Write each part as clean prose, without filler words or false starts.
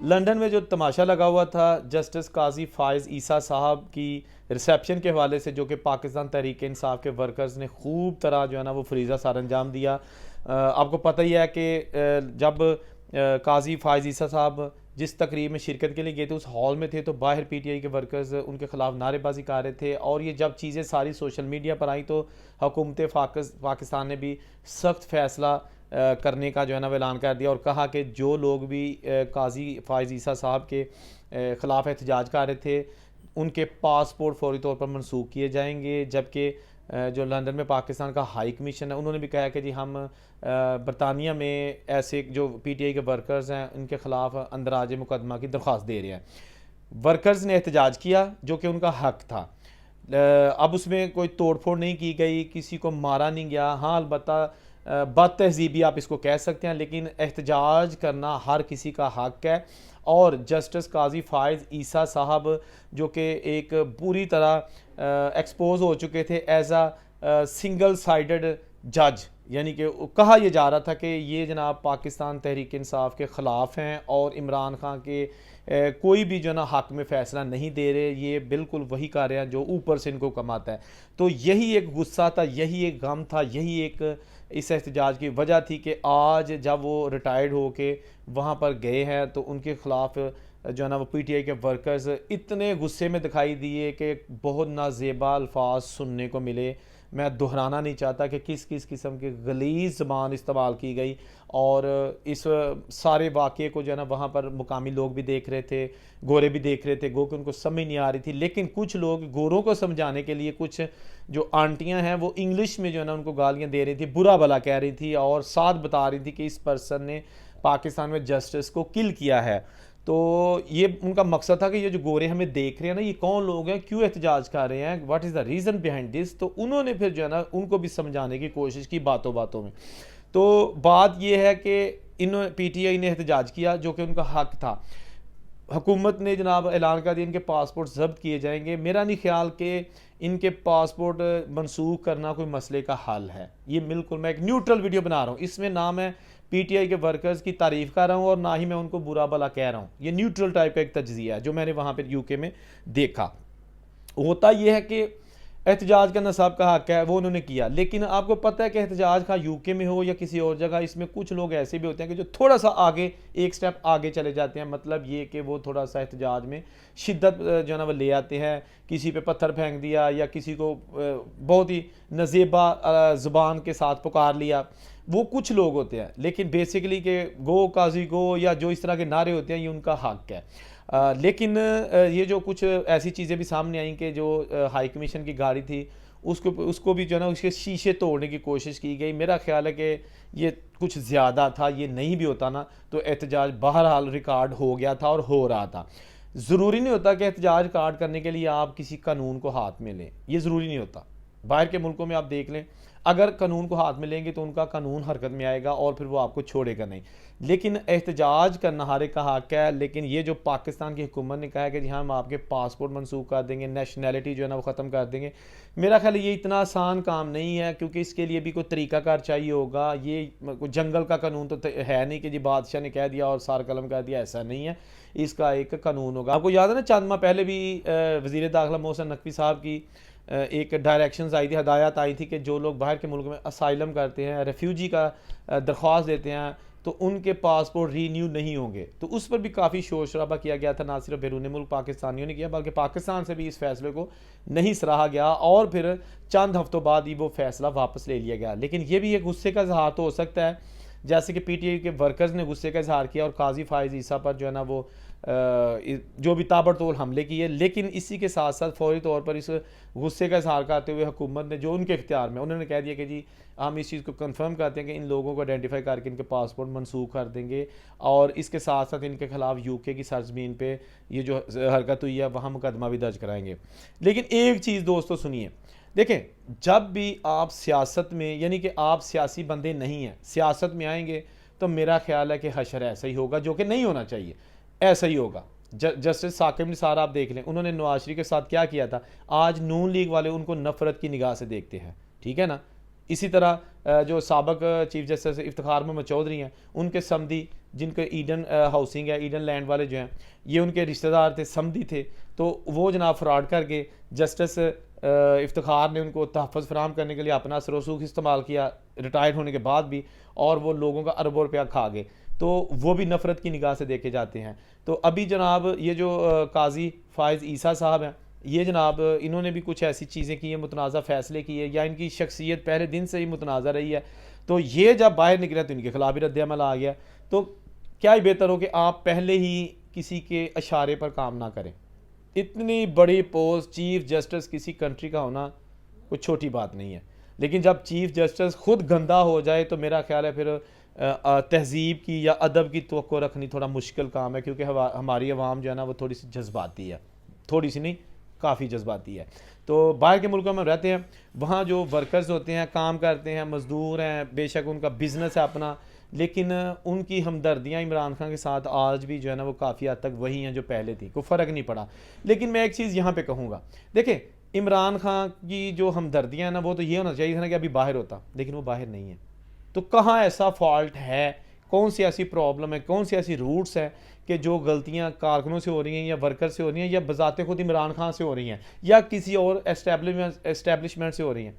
London में जो तमाशा लगा हुआ था जस्टिस काजी फायज़ ईसा साहब की रिसेप्शन के हवाले से, जो कि पाकिस्तान तहरीक इंसाफ के वर्कर्स ने खूब तरह जो है ना वो फरीज़ा सार अंजाम दिया। आपको पता ही है कि जब काजी फायज़ ईसा साहब जिस तकरीब में शिरकत के लिए गए थे उस हॉल में थे, तो बाहर पीटीआई के वर्कर्स उनके ख़िलाफ़ नारेबाजी कर रहे थे। और ये जब चीज़ें सारी सोशल मीडिया पर आई तो हुकूमत पाकिस्तान ने भी सख्त फ़ैसला करने का जो है ना वो ऐलान कर दिया और कहा कि जो लोग भी काजी फायज़ ईसा साहब के ख़िलाफ़ एहतजाज कर रहे थे उनके पासपोर्ट फौरी तौर पर मनसूख किए जाएंगे। जबकि जो लंदन में पाकिस्तान का हाई कमीशन है उन्होंने भी कहा कि जी हम बरतानिया में ऐसे जो पीटीआई के वर्कर्स हैं उनके ख़िलाफ़ अंदराज मुकदमा की दरख्वास्त दे रहे हैं। वर्कर्स ने एहतजाज किया जो कि उनका हक था। अब उसमें कोई तोड़ फोड़ नहीं की गई, किसी को मारा नहीं गया। हाँ अलबत्ता बद तहजीबी आप इसको कह सकते हैं, लेकिन एहतजाज करना हर किसी का हक है। और जस्टिस काजी फायज़ ईसा साहब जो कि एक पूरी तरह एक्सपोज हो चुके थे एज आ सिंगल साइडेड जज, यानी कि कहा यह जा रहा था कि ये जनाब पाकिस्तान तहरीक इंसाफ के ख़िलाफ़ हैं और इमरान खान के कोई भी जो ना हक में फ़ैसला नहीं दे रहे, ये बिल्कुल वही कर रहे हैं जो ऊपर से इनको कमाता है। तो यही एक गुस्सा था, यही एक गम था, यही एक इस एहतजाज की वजह थी कि आज जब वो रिटायर्ड हो के वहाँ पर गए हैं तो उनके ख़िलाफ़ जो है ना वो पीटीआई के वर्कर्स इतने गुस्से में दिखाई दिए कि बहुत नाजेबा अल्फाज सुनने को मिले। मैं दोहराना नहीं चाहता कि किस किस किस्म की गलीज़ ज़बान इस्तेमाल की गई। और इस सारे वाक़े को जो है ना वहाँ पर मुकामी लोग भी देख रहे थे, गोरे भी देख रहे थे, गो कि उनको समझ नहीं आ रही थी। लेकिन कुछ लोग गोरों को समझाने के लिए कुछ जो आंटियाँ हैं वो इंग्लिश में जो है ना उनको गालियाँ दे रही थी, बुरा भला कह रही थी और साथ बता रही थी कि इस पर्सन ने पाकिस्तान में जस्टिस को किल किया है। तो ये उनका मकसद था कि ये जो गोरे हमें देख रहे हैं ना ये कौन लोग हैं, क्यों एहतजाज कर रहे हैं, what is the reason behind this. तो उन्होंने फिर जो है ना उनको भी समझाने की कोशिश की बातों बातों में। तो बात यह है कि इन पीटीआई ने एहतजाज किया जो कि उनका हक था। हुकूमत ने जनाब ऐलान कर दिया इनके पासपोर्ट जब्त किए जाएंगे। मेरा नहीं ख्याल कि इनके पासपोर्ट मनसूख करना कोई मसले का हल है। ये बिल्कुल मैं एक न्यूट्रल वीडियो बना रहा हूँ, इसमें ना मैं पीटीआई के वर्कर्स की तारीफ कर रहा हूँ और ना ही मैं उनको बुरा भला कह रहा हूँ। ये न्यूट्रल टाइप का एक तज्जिया है जो मैंने वहाँ पर यूके में देखा। होता यह है कि एहतजाज करना साहब का हक है, वो उन्होंने किया। लेकिन आपको पता है कि एहतजाज का यूके में हो या किसी और जगह, इसमें कुछ लोग ऐसे भी होते हैं कि जो थोड़ा सा आगे एक स्टेप आगे चले जाते हैं। मतलब ये कि वो थोड़ा सा एहतजाज में शिद्दत जो है ना वो ले आते हैं, किसी पे पत्थर फेंक दिया या किसी को बहुत ही नजेबा ज़ुबान के साथ पुकार लिया, वो कुछ लोग होते हैं। लेकिन बेसिकली कि गो काजी गो या जो इस तरह के नारे होते हैं ये उनका हक है। लेकिन ये जो कुछ ऐसी चीज़ें भी सामने आई कि जो हाई कमीशन की गाड़ी थी उसको भी जो है ना उसके शीशे तोड़ने की कोशिश की गई। मेरा ख्याल है कि ये कुछ ज़्यादा था, ये नहीं भी होता ना तो एहतजाज बहरहाल रिकॉर्ड हो गया था और हो रहा था। ज़रूरी नहीं होता कि एहतजाज रिकॉर्ड करने के लिए आप किसी कानून को हाथ में लें, ये ज़रूरी नहीं होता। बाहर के मुल्कों में आप देख लें, अगर कानून को हाथ में लेंगे तो उनका कानून हरकत में आएगा और फिर वो आपको छोड़ेगा नहीं। लेकिन एहतजाज करना हर एक का हक है। लेकिन ये जो पाकिस्तान की हुकूमत ने कहा है कि जी हम आपके पासपोर्ट मनसूख कर देंगे, नेशनैलिटी जो है ना वो ख़त्म कर देंगे, मेरा ख्याल ये इतना आसान काम नहीं है, क्योंकि इसके लिए भी कोई तरीकाकार चाहिए होगा। ये कोई जंगल का कानून तो है नहीं कि जी बादशाह ने कह दिया और सार कलम कर दिया, ऐसा नहीं है। इसका एक कानून होगा। आपको याद है ना चंद माह पहले भी वज़ीर दाखिला मोहसिन नकवी साहब की एक डायरेक्शंस आई थी, हदायत आई थी कि जो लोग बाहर के मुल्क में असाइलम करते हैं, रेफ्यूजी का दरख्वास्त देते हैं, तो उनके पासपोर्ट रीन्यू नहीं होंगे। तो उस पर भी काफ़ी शोर शराबा किया गया था, ना सिर्फ बैरून मुल्क पाकिस्तानियों ने किया बल्कि पाकिस्तान से भी इस फैसले को नहीं सराहा गया और फिर चंद हफ्तों बाद ही वो फैसला वापस ले लिया गया। लेकिन ये भी एक गुस्से का इजहार तो हो सकता है, जैसे कि पीटीआई के वर्कर्स ने गुस्से का इजहार किया और काजी फायज़ ईसा पर जो है ना वो जो भी ताबड़तोड़ हमले किए। लेकिन इसी के साथ साथ फौरी तौर पर इस गुस्से का इजहार करते हुए हुकूमत ने जो उनके इख्तियार में उन्होंने कह दिया कि जी हम इस चीज़ को कंफर्म करते हैं कि इन लोगों को आइडेंटिफाई करके इनके पासपोर्ट मनसूख कर देंगे और इसके साथ साथ इनके खिलाफ यूके की सरजमीन पे ये जो हरकत हुई है वहाँ मुकदमा भी दर्ज कराएंगे। लेकिन एक चीज़ दोस्तों सुनिए, देखें जब भी आप सियासत में, यानी कि आप सियासी बंदे नहीं हैं, सियासत में आएंगे तो मेरा ख्याल है कि हशर ऐसा ही होगा जो कि नहीं होना चाहिए, ऐसा ही होगा। जस्टिस साकिब निसार आप देख लें, उन्होंने नवाज शरीफ के साथ क्या किया था। आज नून लीग वाले उनको नफरत की निगाह से देखते हैं, ठीक है ना। इसी तरह जो साबक चीफ जस्टिस इफ्तिखार मोहम्मद चौधरी हैं, उनके समधी जिनके ईडन हाउसिंग है, ईडन लैंड वाले जो हैं, ये उनके रिश्तेदार थे, समधी थे, तो वो जनाब फ्रॉड करके जस्टिस इफ्तिखार ने उनको तहफ़्फ़ुज़ फराहम करने के लिए अपना असर रसूख इस्तेमाल किया रिटायर्ड होने के बाद भी, और वो लोगों का अरबों रुपया खा गए, तो वो भी नफ़रत की निगाह से देखे जाते हैं। तो अभी जनाब ये जो काजी फ़ाइज़ ईसा साहब हैं, ये जनाब इन्होंने भी कुछ ऐसी चीज़ें की हैं, मुतनाज़ा फ़ैसले किए, या इनकी शख्सियत पहले दिन से ही मुतनाज़ा रही है, तो ये जब बाहर निकले तो इनके खिलाफ भी रद्द-ए-अमल आ गया। तो क्या ही बेहतर हो कि आप पहले ही किसी के इशारे पर काम ना करें। इतनी बड़ी पोस्ट चीफ जस्टिस किसी कंट्री का होना कोई छोटी बात नहीं है, लेकिन जब चीफ जस्टिस खुद गंदा हो जाए तो मेरा ख्याल है फिर तहज़ीब की या अदब की तवक्को रखनी थोड़ा मुश्किल काम है, क्योंकि हमारी आवाम जो है ना वो थोड़ी सी जज्बाती है, थोड़ी सी नहीं काफ़ी जज्बाती है। तो बाहर के मुल्कों में रहते हैं, वहाँ जो वर्कर्स होते हैं, काम करते हैं, मज़दूर हैं, बेशक उनका बिज़नेस है अपना, लेकिन उनकी हमदर्दियाँ इमरान खान के साथ आज भी जो है ना वो काफ़ी हद तक वही हैं जो पहले थी, कोई फ़र्क नहीं पड़ा। लेकिन मैं एक चीज़ यहाँ पे कहूँगा, देखें इमरान खान की जो हमदर्दियाँ हैं ना, वो तो ये होना चाहिए था ना कि अभी बाहर होता, लेकिन वो बाहर नहीं है। तो कहाँ ऐसा फॉल्ट है, कौन सी ऐसी प्रॉब्लम है, कौन सी ऐसी रूट्स हैं कि जो गलतियाँ कारकुनों से हो रही हैं या वर्कर से हो रही हैं या बज़ाते खुद इमरान खान से हो रही हैं या किसी और एस्टेब्लिशमेंट से हो रही हैं।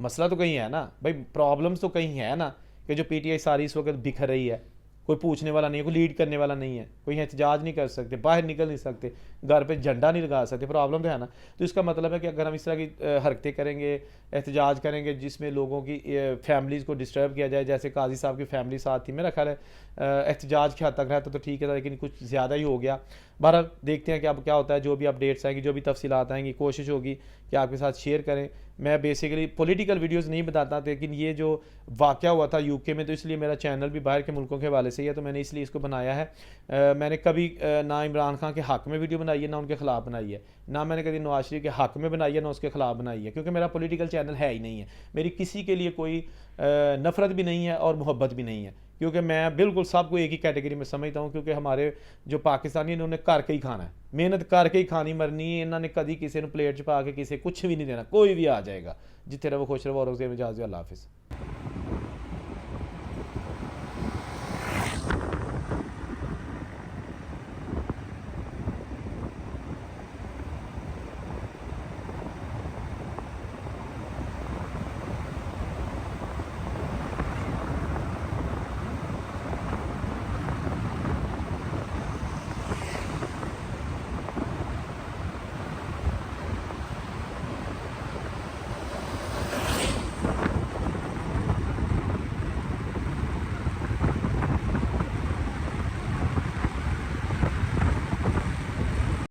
मसला तो कहीं है ना भाई, प्रॉब्लम्स तो कहीं है ना, कि जो पीटीआई सारी इस वक्त बिखर रही है, कोई पूछने वाला नहीं है, कोई लीड करने वाला नहीं है, कोई एहतजाज नहीं कर सकते, बाहर निकल नहीं सकते, घर पे झंडा नहीं लगा सकते, प्रॉब्लम तो है ना। तो इसका मतलब है कि अगर हम इस तरह की हरकतें करेंगे, एहतजाज करेंगे जिसमें लोगों की फैमिलीज़ को डिस्टर्ब किया जाए, जैसे काजी साहब की फैमिली साथ थी, मेरा ख्याल है एहतजाज की हद तक रहता तो ठीक है, लेकिन कुछ ज़्यादा ही हो गया। बहरहाल देखते हैं कि अब क्या होता है, जो भी अपडेट्स आएंगी, जो भी तफसीलात आएंगी, कोशिश होगी कि आपके साथ शेयर करें। मैं बेसिकली पॉलिटिकल वीडियोस नहीं बताता, लेकिन ये जो वाक़या हुआ था यूके में, तो इसलिए मेरा चैनल भी बाहर के मुल्कों के हवाले से ही है, तो मैंने इसलिए इसको बनाया है। मैंने कभी ना इमरान खान के हक़ में वीडियो बनाई है, ना उनके ख़िलाफ़ बनाई है, ना मैंने कभी नवाज शरीफ के हक़ में बनाई है, ना उसके ख़िलाफ़ बनाई है, क्योंकि मेरा पॉलिटिकल चैनल है ही नहीं है। मेरी किसी के लिए कोई नफ़रत भी नहीं है और मोहब्बत भी नहीं है, क्योंकि मैं बिल्कुल सबको एक ही कैटेगरी में समझता हूँ, क्योंकि हमारे जो पाकिस्तानी इन्होंने करके ही खाना है, मेहनत करके ही खानी मरनी है। इन्होंने कभी किसी ने प्लेट च पा के किसी कुछ भी नहीं देना, कोई भी आ जाएगा। जिथे रहो खुश रहो और अल्लाह हाफिज़।